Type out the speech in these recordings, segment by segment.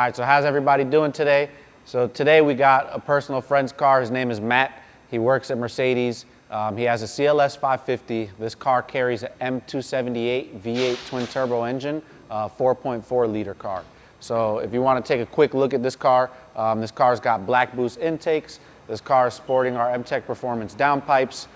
All right, so how's everybody doing today? So today we got a personal friend's car. His name is Matt. He works at Mercedes. He has a CLS550. This car carries an M278 V8 twin turbo engine, 4.4 liter car. So if you want to take a quick look at this car's got black boost intakes. This car is sporting our Emtek performance downpipes.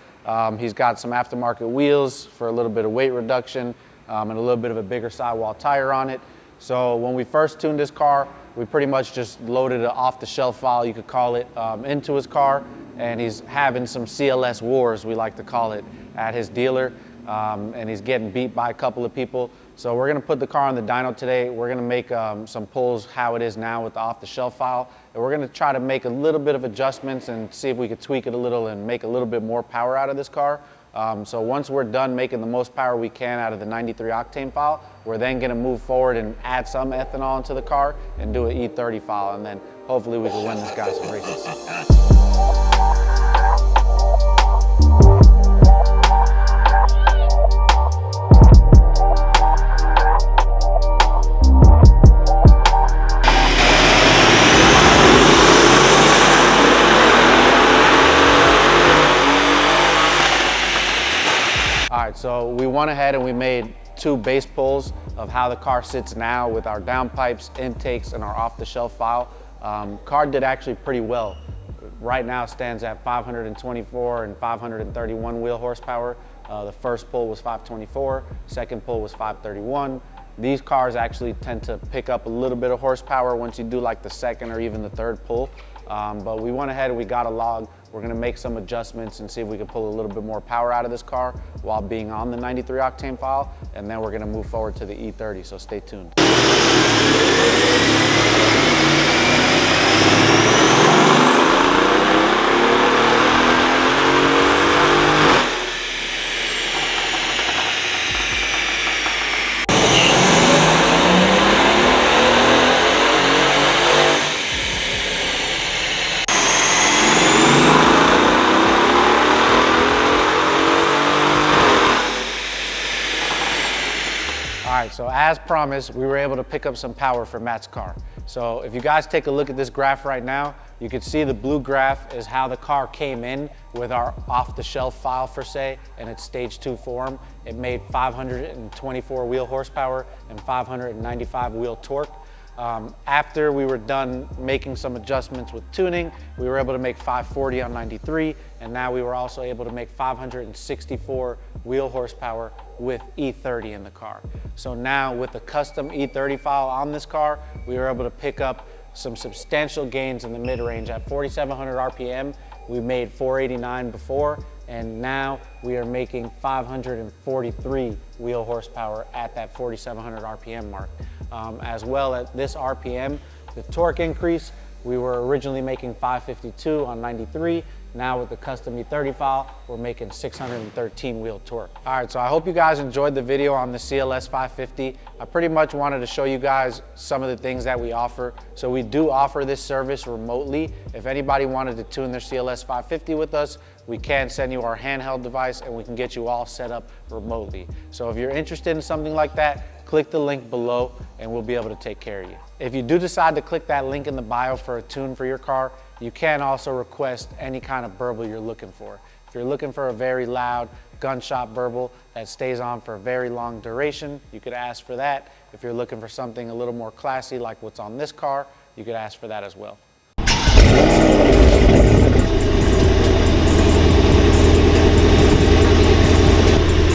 He's got some aftermarket wheels for a little bit of weight reduction and a little bit of a bigger sidewall tire on it. So when we first tuned this car, we pretty much just loaded an off-the-shelf file, you could call it, into his car, and he's having some CLS wars, we like to call it, at his dealer, and he's getting beat by a couple of people. So we're going to put the car on the dyno today. We're going to make some pulls how it is now with the off-the-shelf file, and we're going to try to make a little bit of adjustments and see if we could tweak it a little and make a little bit more power out of this car. So once we're done making the most power we can out of the 93 octane file, we're then going to move forward and add some ethanol into the car and do an E30 file, and then hopefully we can win this guy some races. Alright, so we went ahead and we made two base pulls of how the car sits now with our downpipes, intakes, and our off-the-shelf file. Car did actually pretty well. Right now stands at 524 and 531 wheel horsepower. The first pull was 524, second pull was 531. These cars actually tend to pick up a little bit of horsepower once you do like the second or even the third pull. But we went ahead and we got a log. We're gonna make some adjustments and see if we can pull a little bit more power out of this car while being on the 93 octane file, and then we're gonna move forward to the E30, so stay tuned. Alright, so as promised, we were able to pick up some power for Matt's car. So if you guys take a look at this graph right now, you can see the blue graph is how the car came in with our off-the-shelf file for say, in its stage 2 form. It made 524 wheel horsepower and 595 wheel torque. After we were done making some adjustments with tuning, we were able to make 540 on 93, and now we were also able to make 564 wheel horsepower with E30 in the car. So now with the custom E30 file on this car, we were able to pick up some substantial gains in the mid-range. At 4,700 RPM, we made 489 before, and now we are making 543 wheel horsepower at that 4,700 RPM mark. As well at this RPM, the torque increase, we were originally making 552 on 93. Now with the custom E30 file, we're making 613 wheel torque. All right, so I hope you guys enjoyed the video on the CLS550. I pretty much wanted to show you guys some of the things that we offer. So we do offer this service remotely. If anybody wanted to tune their CLS550 with us, we can send you our handheld device and we can get you all set up remotely. So if you're interested in something like that, click the link below and we'll be able to take care of you. If you do decide to click that link in the bio for a tune for your car, you can also request any kind of burble you're looking for. If you're looking for a very loud gunshot burble that stays on for a very long duration, you could ask for that. If you're looking for something a little more classy like what's on this car, you could ask for that as well.